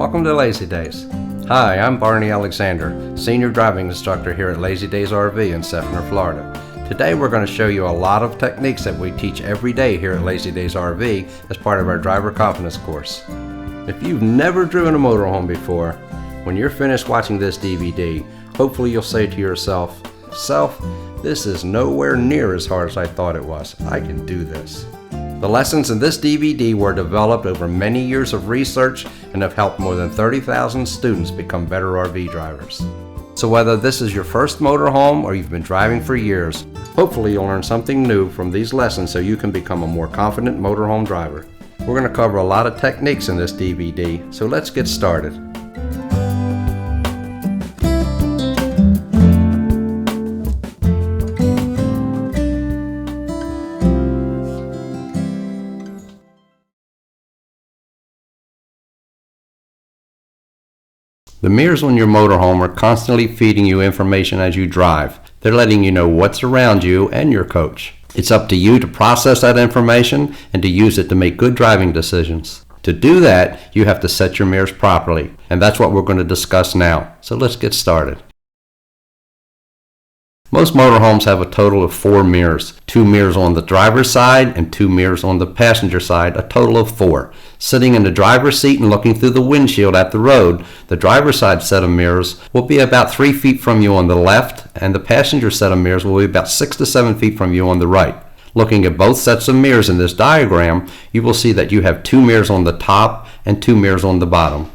Welcome to Lazydays. Hi, I'm Barney Alexander, Senior Driving Instructor here at Lazydays RV in Seffner, Florida. Today we're going to show you a lot of techniques that we teach every day here at Lazydays RV as part of our driver confidence course. If you've never driven a motorhome before, when you're finished watching this DVD, hopefully you'll say to yourself, this is nowhere near as hard as I thought it was. I can do this. The lessons in this DVD were developed over many years of research and have helped more than 30,000 students become better RV drivers. So whether this is your first motorhome or you've been driving for years, hopefully you'll learn something new from these lessons so you can become a more confident motorhome driver. We're going to cover a lot of techniques in this DVD, so let's get started. The mirrors on your motorhome are constantly feeding you information as you drive. They're letting you know what's around you and your coach. It's up to you to process that information and to use it to make good driving decisions. To do that, you have to set your mirrors properly, and that's what we're going to discuss now. So let's get started. Most motorhomes have a total of 4 mirrors. 2 mirrors on the driver's side and 2 mirrors on the passenger side, a total of 4. Sitting in the driver's seat and looking through the windshield at the road, the driver's side set of mirrors will be about 3 feet from you on the left, and the passenger set of mirrors will be about 6 to 7 feet from you on the right. Looking at both sets of mirrors in this diagram, you will see that you have 2 mirrors on the top and 2 mirrors on the bottom.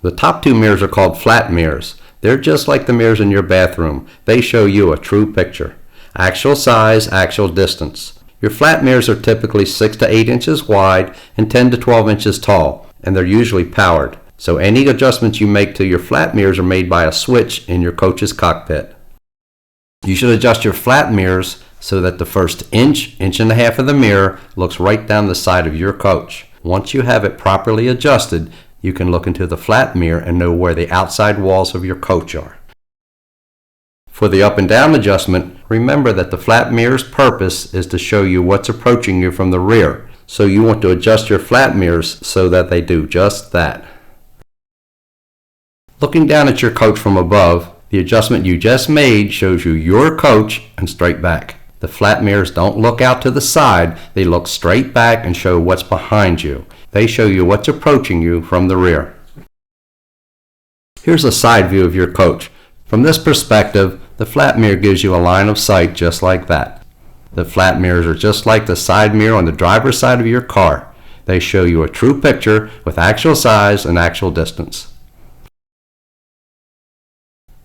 The top 2 mirrors are called flat mirrors. They're just like the mirrors in your bathroom. They show you a true picture. Actual size, actual distance. Your flat mirrors are typically 6 to 8 inches wide and 10 to 12 inches tall, and they're usually powered. So any adjustments you make to your flat mirrors are made by a switch in your coach's cockpit. You should adjust your flat mirrors so that the first inch and a half of the mirror looks right down the side of your coach. Once you have it properly adjusted, you can look into the flat mirror and know where the outside walls of your coach are. For the up and down adjustment, remember that the flat mirror's purpose is to show you what's approaching you from the rear. So you want to adjust your flat mirrors so that they do just that. Looking down at your coach from above, the adjustment you just made shows you your coach and straight back. The flat mirrors don't look out to the side, they look straight back and show what's behind you. They show you what's approaching you from the rear. Here's a side view of your coach. From this perspective, the flat mirror gives you a line of sight just like that. The flat mirrors are just like the side mirror on the driver's side of your car. They show you a true picture with actual size and actual distance.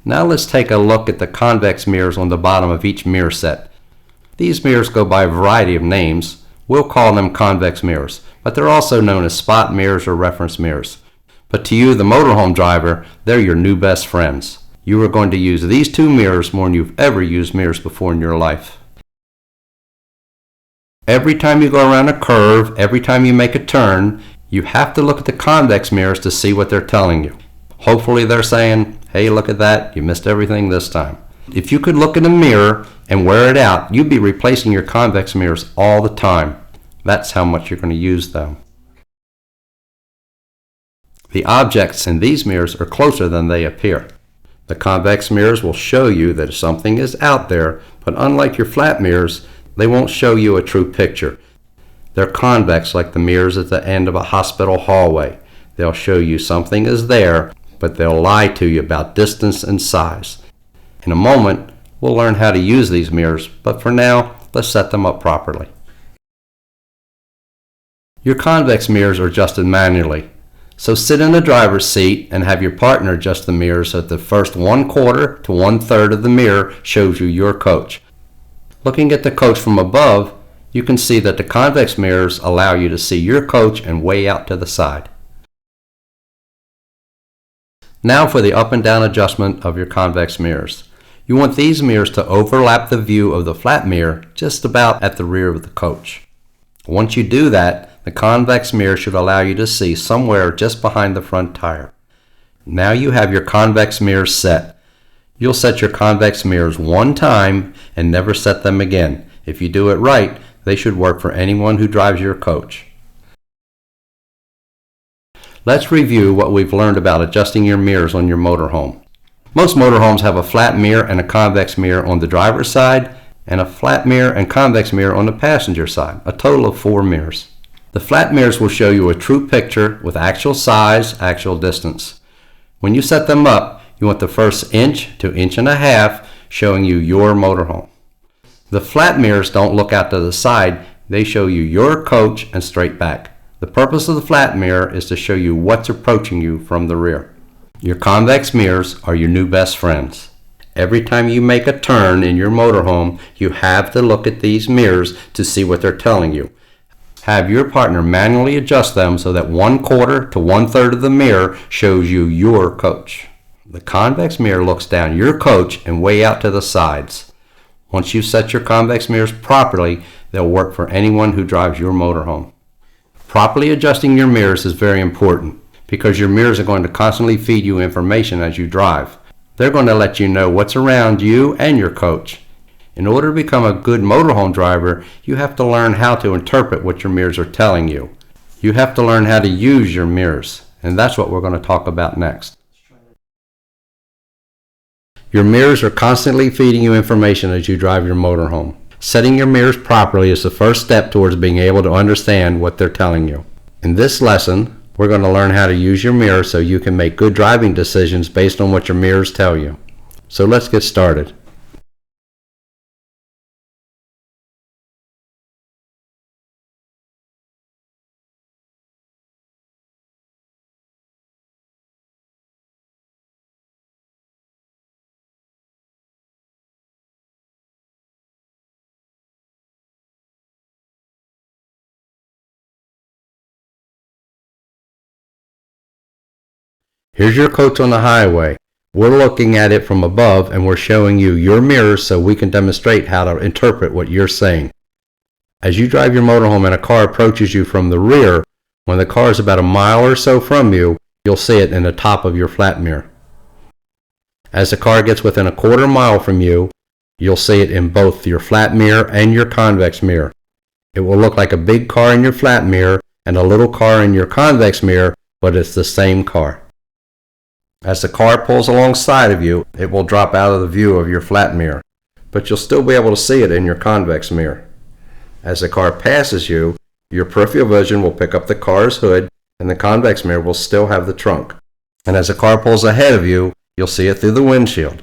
Now let's take a look at the convex mirrors on the bottom of each mirror set. These mirrors go by a variety of names. We'll call them convex mirrors, but they're also known as spot mirrors or reference mirrors. But to you, the motorhome driver, they're your new best friends. You are going to use these 2 mirrors more than you've ever used mirrors before in your life. Every time you go around a curve, every time you make a turn, you have to look at the convex mirrors to see what they're telling you. Hopefully they're saying, hey, look at that, you missed everything this time. If you could look in a mirror and wear it out, you'd be replacing your convex mirrors all the time. That's how much you're going to use them. The objects in these mirrors are closer than they appear. The convex mirrors will show you that something is out there, but unlike your flat mirrors, they won't show you a true picture. They're convex like the mirrors at the end of a hospital hallway. They'll show you something is there, but they'll lie to you about distance and size. In a moment, we'll learn how to use these mirrors, but for now, let's set them up properly. Your convex mirrors are adjusted manually. So sit in the driver's seat and have your partner adjust the mirror so that the first 1/4 to 1/3 of the mirror shows you your coach. Looking at the coach from above, you can see that the convex mirrors allow you to see your coach and way out to the side. Now for the up and down adjustment of your convex mirrors. You want these mirrors to overlap the view of the flat mirror just about at the rear of the coach. Once you do that, the convex mirror should allow you to see somewhere just behind the front tire. Now you have your convex mirrors set. You'll set your convex mirrors one time and never set them again. If you do it right, they should work for anyone who drives your coach. Let's review what we've learned about adjusting your mirrors on your motorhome. Most motorhomes have a flat mirror and a convex mirror on the driver's side and a flat mirror and convex mirror on the passenger side, a total of 4 mirrors. The flat mirrors will show you a true picture with actual size, actual distance. When you set them up, you want the first inch to inch and a half showing you your motorhome. The flat mirrors don't look out to the side, they show you your coach and straight back. The purpose of the flat mirror is to show you what's approaching you from the rear. Your convex mirrors are your new best friends. Every time you make a turn in your motorhome, you have to look at these mirrors to see what they're telling you. Have your partner manually adjust them so that 1/4 to 1/3 of the mirror shows you your coach. The convex mirror looks down your coach and way out to the sides. Once you set your convex mirrors properly, they'll work for anyone who drives your motorhome. Properly adjusting your mirrors is very important because your mirrors are going to constantly feed you information as you drive. They're going to let you know what's around you and your coach. In order to become a good motorhome driver, you have to learn how to interpret what your mirrors are telling you. You have to learn how to use your mirrors, and that's what we're going to talk about next. Your mirrors are constantly feeding you information as you drive your motorhome. Setting your mirrors properly is the first step towards being able to understand what they're telling you. In this lesson, we're going to learn how to use your mirror so you can make good driving decisions based on what your mirrors tell you. So let's get started. Here's your coach on the highway. We're looking at it from above and we're showing you your mirrors so we can demonstrate how to interpret what you're saying. As you drive your motorhome and a car approaches you from the rear, when the car is about a mile or so from you, you'll see it in the top of your flat mirror. As the car gets within a 1/4 mile from you, you'll see it in both your flat mirror and your convex mirror. It will look like a big car in your flat mirror and a little car in your convex mirror, but it's the same car. As the car pulls alongside of you, it will drop out of the view of your flat mirror, but you'll still be able to see it in your convex mirror. As the car passes you, your peripheral vision will pick up the car's hood and the convex mirror will still have the trunk. And as the car pulls ahead of you, you'll see it through the windshield.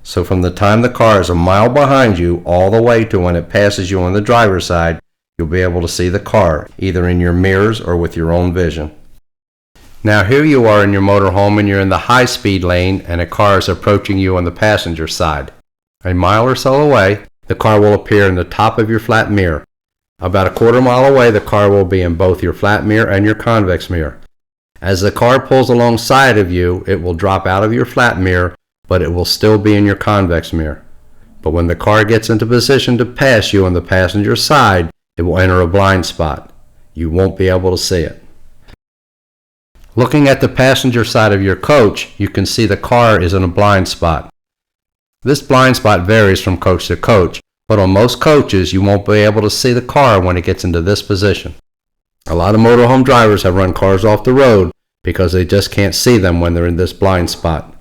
So from the time the car is a mile behind you all the way to when it passes you on the driver's side, you'll be able to see the car, either in your mirrors or with your own vision. Now here you are in your motorhome and you're in the high-speed lane and a car is approaching you on the passenger side. A mile or so away, the car will appear in the top of your flat mirror. About a 1/4 mile away, the car will be in both your flat mirror and your convex mirror. As the car pulls alongside of you, it will drop out of your flat mirror, but it will still be in your convex mirror. But when the car gets into position to pass you on the passenger side, it will enter a blind spot. You won't be able to see it. Looking at the passenger side of your coach, you can see the car is in a blind spot. This blind spot varies from coach to coach, but on most coaches you won't be able to see the car when it gets into this position. A lot of motorhome drivers have run cars off the road because they just can't see them when they're in this blind spot.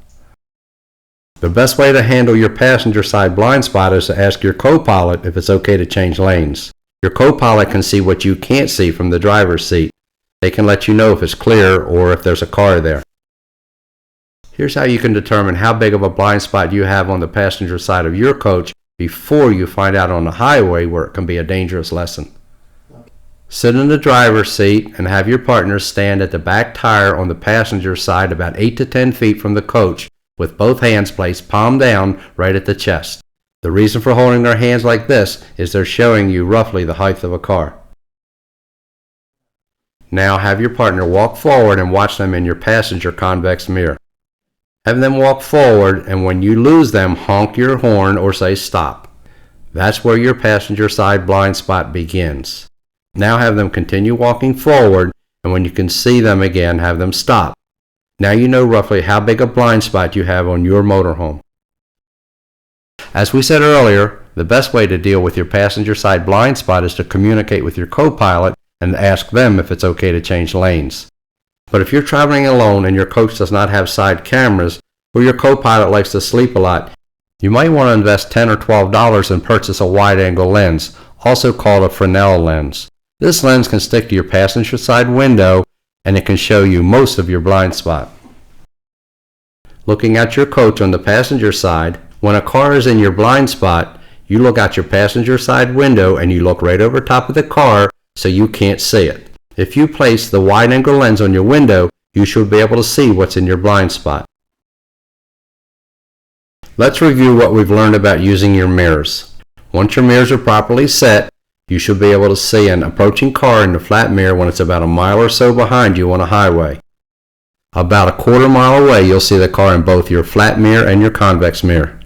The best way to handle your passenger side blind spot is to ask your co-pilot if it's okay to change lanes. Your co-pilot can see what you can't see from the driver's seat. They can let you know if it's clear or if there's a car there. Here's how you can determine how big of a blind spot you have on the passenger side of your coach before you find out on the highway where it can be a dangerous lesson. Sit in the driver's seat and have your partner stand at the back tire on the passenger side about 8 to 10 feet from the coach with both hands placed palm down right at the chest. The reason for holding their hands like this is they're showing you roughly the height of a car. Now have your partner walk forward and watch them in your passenger convex mirror. Have them walk forward, and when you lose them, honk your horn or say stop. That's where your passenger side blind spot begins. Now have them continue walking forward, and when you can see them again, have them stop. Now you know roughly how big a blind spot you have on your motorhome. As we said earlier, the best way to deal with your passenger side blind spot is to communicate with your co-pilot and ask them if it's okay to change lanes. But if you're traveling alone and your coach does not have side cameras, or your co-pilot likes to sleep a lot, you might want to invest $10 or $12 and purchase a wide-angle lens, also called a Fresnel lens. This lens can stick to your passenger side window and it can show you most of your blind spot. Looking at your coach on the passenger side, when a car is in your blind spot, you look out your passenger side window and you look right over top of the car so you can't see it. If you place the wide-angle lens on your window, you should be able to see what's in your blind spot. Let's review what we've learned about using your mirrors. Once your mirrors are properly set, you should be able to see an approaching car in the flat mirror when it's about a mile or so behind you on a highway. About a quarter mile away, you'll see the car in both your flat mirror and your convex mirror.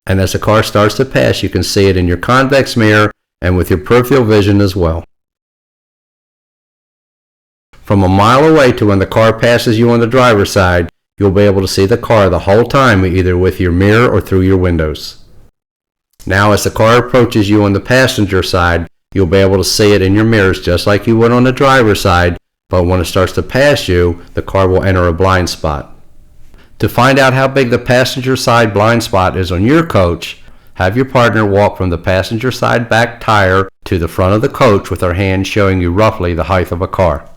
And as the car starts to pass, you can see it in your convex mirror and with your peripheral vision as well. From a mile away to when the car passes you on the driver's side, you'll be able to see the car the whole time, either with your mirror or through your windows. Now as the car approaches you on the passenger side, you'll be able to see it in your mirrors just like you would on the driver's side, but when it starts to pass you, the car will enter a blind spot. To find out how big the passenger side blind spot is on your coach, have your partner walk from the passenger side back tire to the front of the coach with their hand showing you roughly the height of a car.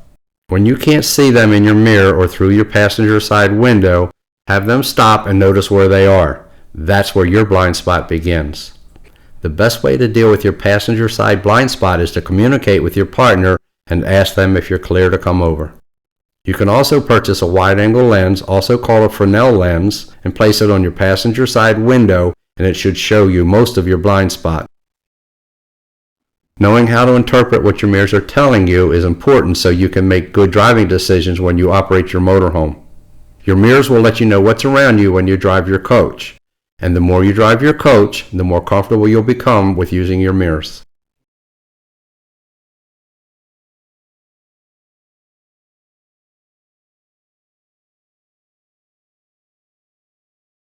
When you can't see them in your mirror or through your passenger side window, have them stop and notice where they are. That's where your blind spot begins. The best way to deal with your passenger side blind spot is to communicate with your partner and ask them if you're clear to come over. You can also purchase a wide-angle lens, also called a Fresnel lens, and place it on your passenger side window, and it should show you most of your blind spot. Knowing how to interpret what your mirrors are telling you is important so you can make good driving decisions when you operate your motorhome. Your mirrors will let you know what's around you when you drive your coach. And the more you drive your coach, the more comfortable you'll become with using your mirrors.